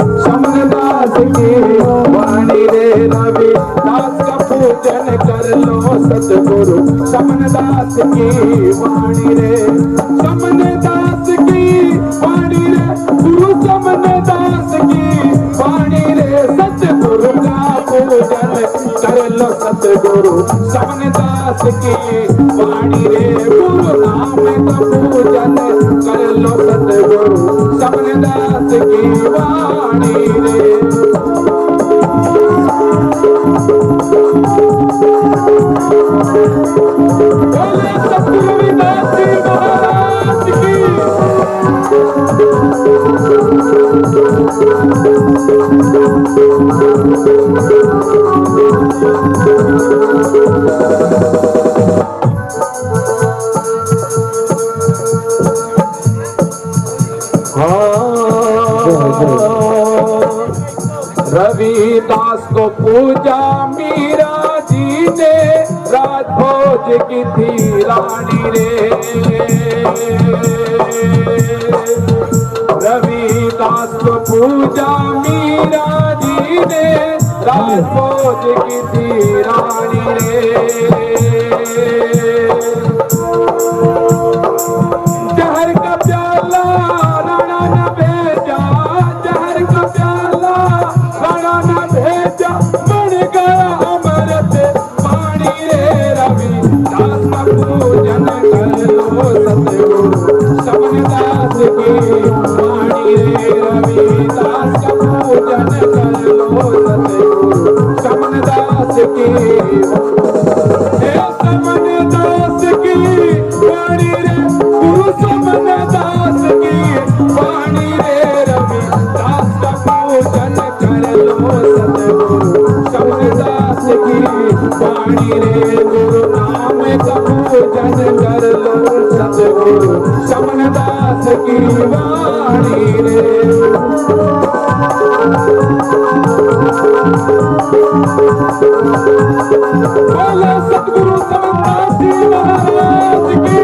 शमनदास की वाणी रे रविदास का पूजन कर लो सतगुरु शमनदास की वाणी रे शमनदास की वाणी रे गुरु शमनदास की वाणी रे सतगुरु का पूजन कर लो सतगुरु शमनदास की वाणी रे गुरु नाम का पूजन कर लो सतगुरु शमनदास की वाणी रे बोले सतगुरु रविदास जी महाराज की रविदास को पूजा मीरा जी ने राजभोज की थी रानी रे रविदास को पूजा मीरा जी ने राजभोज की थी रानी रे जहर का प्याला राणा न भेजा जहर का प्याला राणा न भेजा बन गया अमृत पानी रे रविदास का पूजन कर लो सतगुरु शमनदास की वाणी रे रविदास का पूजन कर लो सतगुरु शमनदास की शमनदास की वाणी रे गुरु शमनदास की वाणी रे रविदास का पूजन कर लो सतगुरु शमनदास की वाणी रे गुरु नाम का पूजन कर लो सतगुरु शमनदास की वाणी रे बोले सतगुरु शमनदास जी महाराज की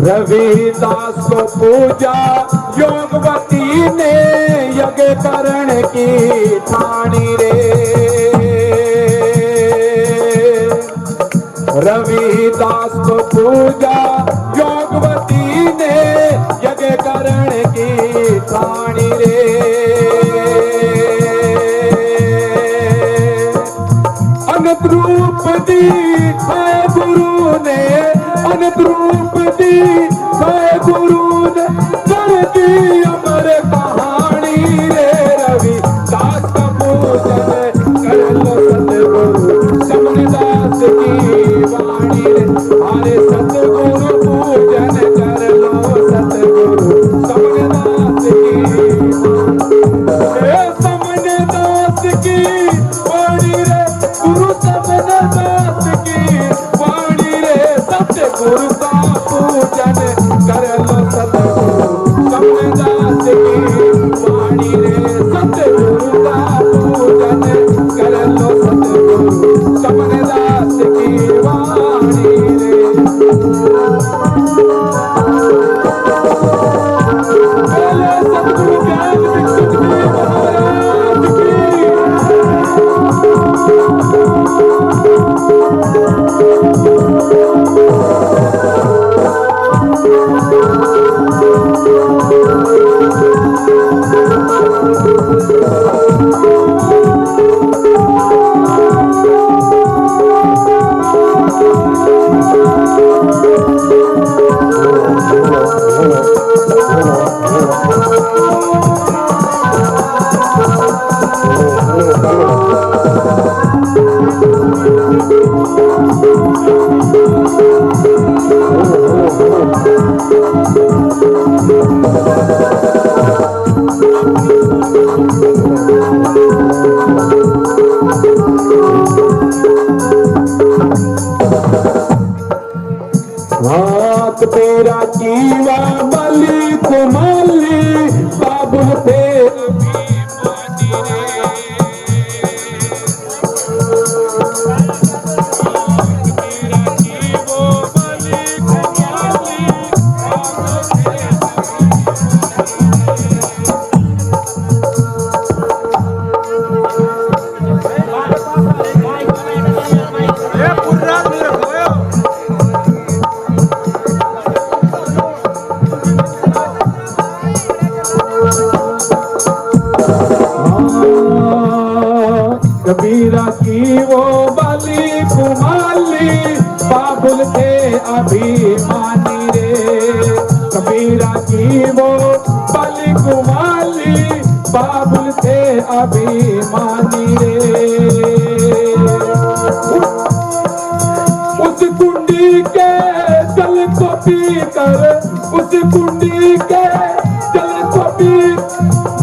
रविदास को पूजा योगवती ने यज्ञ करण की ठानी रे रविदास को पूजा योगवती ने यज्ञ करण की ठानी रे अनंत रूप दी है गुरु ने अनंत रूप दी है गुरु ने कर दी अमर कहानी रे रविदास का पूजन कर लो सतगुरु शमनदास की वाणी रे हरे सतगुरु पूजन कर लो सतगुरु शमनदास की शमनदास की वाणी रे गुरु शमनदास की वाणी रे सतगुरु का पूजन कर लो सतगुरु शमनदास की वाणी रे सतगुरु का पूजन कर लो सतगुरु शमनदास की वाणी रे बोले सतगुरु ज्ञान विकसित जी महाराज की कबीरा कीवा माली कुमाली बाबुल थे कबीरा की वो बाली कुमाली बाबुल थे अभिमानी रे कबीरा की वो बाली कुमाली बाबुल थे अभिमानी रे उस कुंडी के जल को पी कर उस कुंडी के जल को पी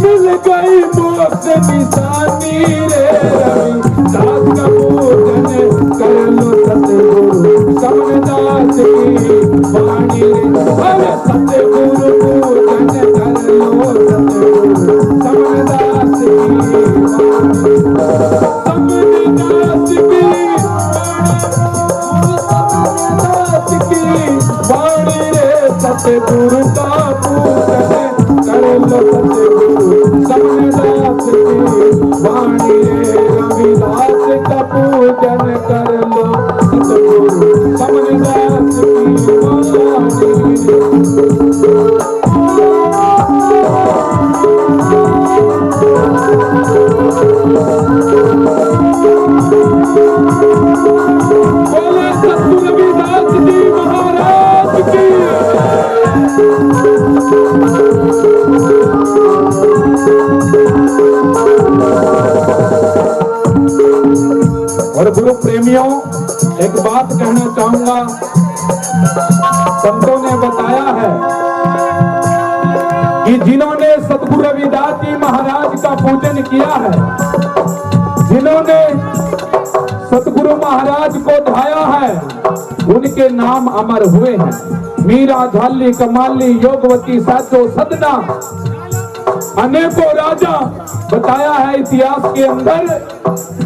मिल गई मोक्ष निशानी रे दास का पूजन कर लो सतगुरु समदास की वाणी रे सतगुरु पूजन कर लो सतगुरु समदास की वाणी रे सतगुरु का पूजन कर लो सतगुरु समदास की वाणी रे रविदास का पूजन कर लो सतगुरु समदास की वाणी बोले सतगुरु रविदास जी महाराज की और गुरु प्रेमियों एक बात कहना चाहूंगा संतों ने बताया है कि जिन्होंने सतगुरु रविदास जी महाराज का पूजन किया है जिन्होंने सतगुरु महाराज को ढाया है उनके नाम अमर हुए हैं मीरा झाली कमाली योगवती साचो सदना अनेकों राजा बताया है इतिहास के अंदर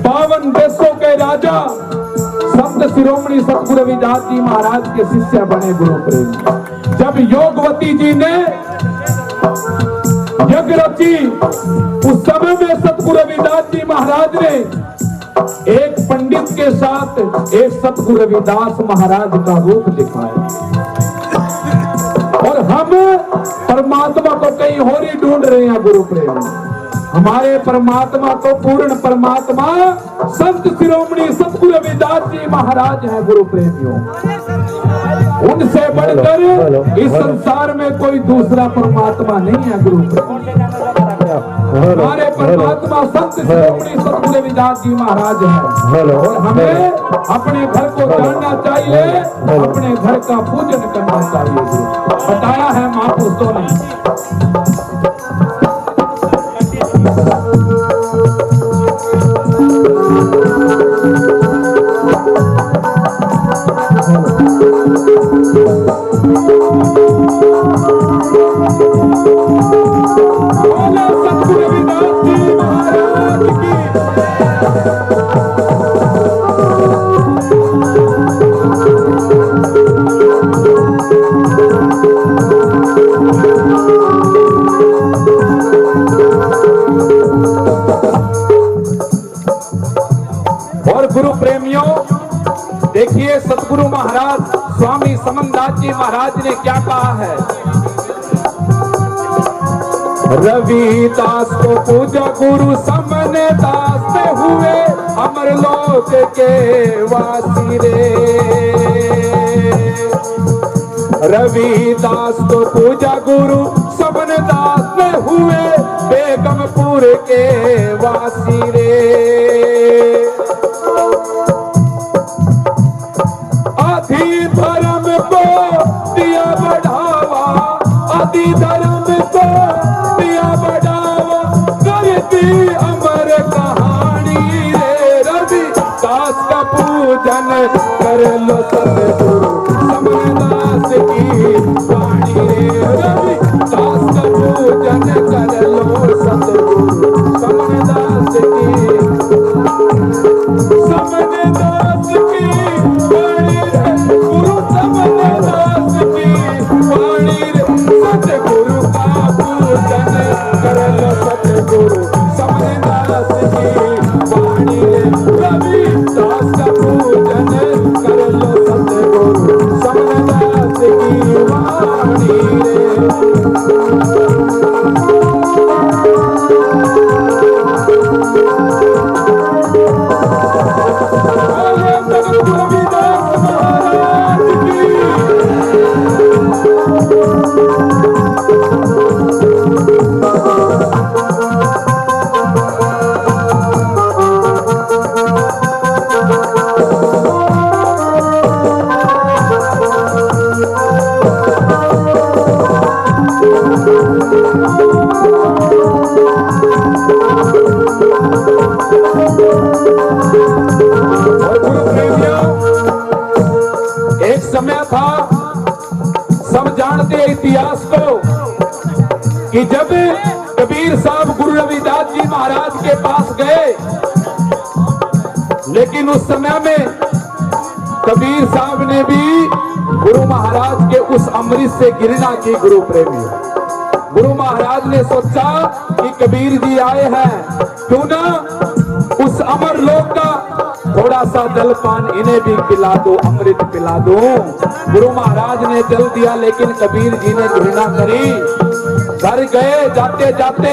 52 देशों के राजा संत शिरोमणि सतगुरु रविदास जी महाराज के शिष्य बने गुरु प्रेमी जब योगवती जी ने यज्ञ रची उस समय में सतगुरु रविदास जी महाराज ने एक पंडित के साथ एक सतगुरु रविदास महाराज का रूप दिखाया और हम परमात्मा को कहीं और ही ढूंढ रहे हैं गुरु प्रेमी हमारे परमात्मा तो पूर्ण परमात्मा संत शिरोमणि सतगुरु रविदास जी महाराज हैं गुरु प्रेमियों उनसे बढ़कर इस संसार में कोई दूसरा परमात्मा नहीं है गुरु प्रेमी हमारे परमात्मा संत शिरोमणि सतगुरु रविदास जी महाराज हैं और हमें अपने घर को जानना चाहिए अपने घर का पूजन करना चाहिए बताया है महापुरुषों ने देखिए सतगुरु महाराज स्वामी समनदास जी महाराज ने क्या कहा है रविदास को पूजा गुरु समनदास से हुए अमर लोक के वासी रे रविदास को पूजा गुरु समनदास में हुए बेगमपुर के वासी रे आदि धर्म को दिया बढ़ावा आदि धर्म को दिया बढ़ावा करती अमर कहानी रे रविदास का पूजन कर लो सतगुरु समनदास की वाणी रे रविदास का पूजन कर लो सतगुरु समरदास की वाणी रे। एक समय था, सब जानते इतिहास को, कि जब कबीर साहब गुरु रविदास जी महाराज के पास गए, लेकिन उस समय में कबीर साहब ने भी गुरु महाराज के उस अमृत से घृणा की। गुरु प्रेमी, गुरु महाराज ने सोचा कि कबीर जी आए हैं, क्यों ना उस अमर लोक का थोड़ा सा जलपान इन्हें भी पिला दो, अमृत पिला दो। गुरु महाराज ने जल दिया, लेकिन कबीर जी ने घृणा करी। घर गए, जाते जाते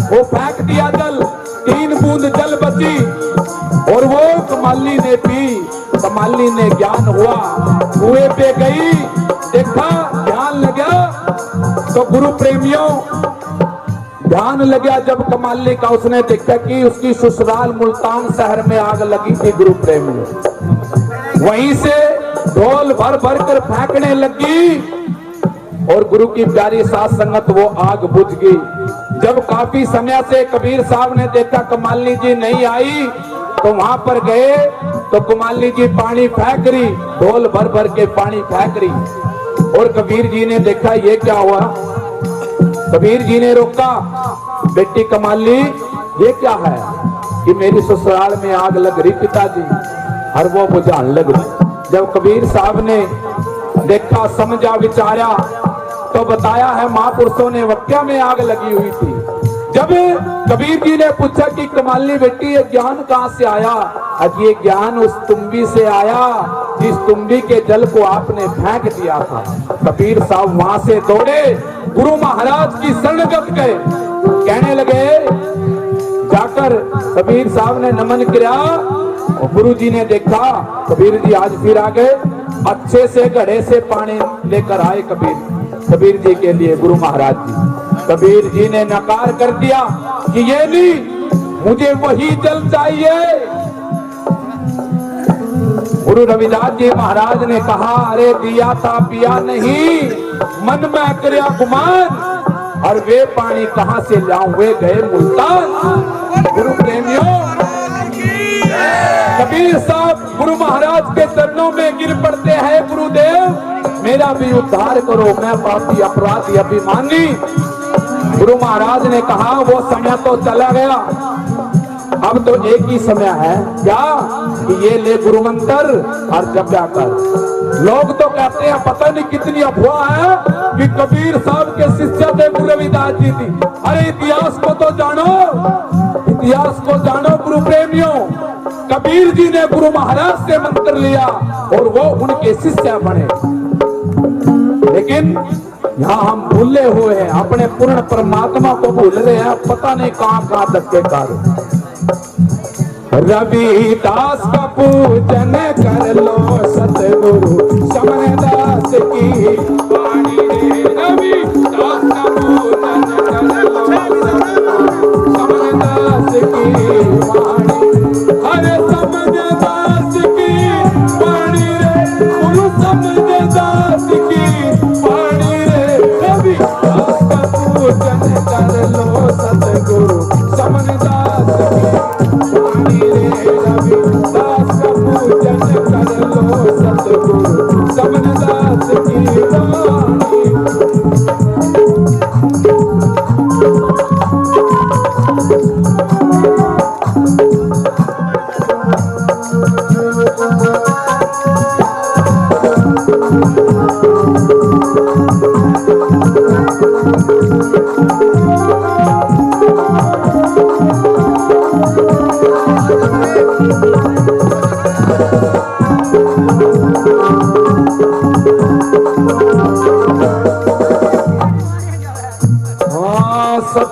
वो फेंक दिया जल, 3 बूंद जल बची और वो कमाली ने पी। कमाली ने ज्ञान हुआ, कुएं पे गई, देखा, ध्यान लगा। तो गुरु प्रेमियों, ध्यान लगा जब कमाली का, उसने देखा कि उसकी ससुराल मुल्तान शहर में आग लगी थी। गुरु प्रेमियों, वहीं से ढोल भर भर कर फेंकने लगी और गुरु की प्यारी साथ संगत वो आग बुझ गई। जब काफी समय से कबीर साहब ने देखा कमाली जी नहीं आई, तो वहां पर गए तो कमाली जी पानी फेंक रही, ढोल भर भर के पानी फेंक रही। और कबीर जी ने देखा ये क्या हुआ। कबीर जी ने रोका, बेटी कमाली ये क्या है? कि मेरी ससुराल में आग लग रही पिताजी, और वो बुझाने लग रही। जब कबीर साहब ने देखा, समझा, विचारा, तो बताया है महापुरुषों ने वक्या में आग लगी हुई थी। जब कबीर जी ने पूछा कि कमाली बेटी ये ज्ञान कहां से आया? अब ये ज्ञान उस तुम्बी से आया जिस तुम्बी के जल को आपने फेंक दिया था। कबीर साहब वहां से दौड़े, गुरु महाराज की शरणगत गए, कहने लगे। जाकर कबीर साहब ने नमन किया और गुरु जी ने देखा कबीर जी आज फिर आ गए, अच्छे से घड़े से पानी लेकर आए कबीर जी के लिए। गुरु महाराज जी, कबीर जी ने नकार कर दिया कि ये नहीं, मुझे वही जल चाहिए। गुरु रविदास जी महाराज ने कहा, अरे दिया था पिया नहीं, मन में करया गुमान, और वे पानी कहां से लाऊं, वे गए मुल्तान। गुरु प्रेमियों, कबीर साहब गुरु महाराज के चरणों में गिर पड़ते हैं, गुरुदेव मेरा भी उद्धार करो, मैं पापी अपराधी अभिमानी। गुरु महाराज ने कहा वो समय तो चला गया, अब तो एक ही समय है, क्या कि ये ले गुरु मंत्र और जप्या कर। लोग तो कहते हैं, पता नहीं कितनी अफवाह है कि कबीर साहब के शिष्य थे गुरु रविदास जी थी। अरे इतिहास को तो जानो, इतिहास को जानो गुरु प्रेमियों। कबीर जी ने गुरु महाराज से मंत्र लिया और वो उनके शिष्य बने। लेकिन यहाँ हम भूले हुए हैं, अपने पूर्ण परमात्मा को भूल रहे हैं, पता नहीं कहाँ कहाँ धक्के कार। रविदास का पूजन कर लो सतगुरु समरदास की वाणी रे। रविदास का पूजन कर लो समरदास की वाणी, अरे समरदास की वाणी रे, गुरु समरदास की वाणी रे। रविदास का पूजन कर लो सतगुरु समरदास की वाणी रे। रविदास का पूजन कर लो सतगुरु समरदास की वाणी।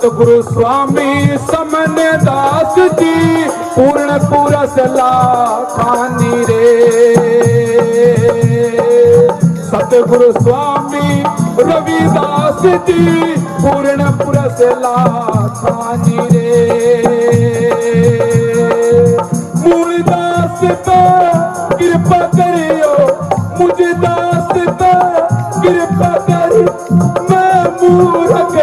सतगुरु स्वामी समन दास जी पूर्ण पुरस लाखानी रे। सतगुरु स्वामी रविदास जी पूर्ण पुरस लाखानी रे। मूल दास पे कृपा करियो मुझे दास पे कृपा करी मैं मूर्ख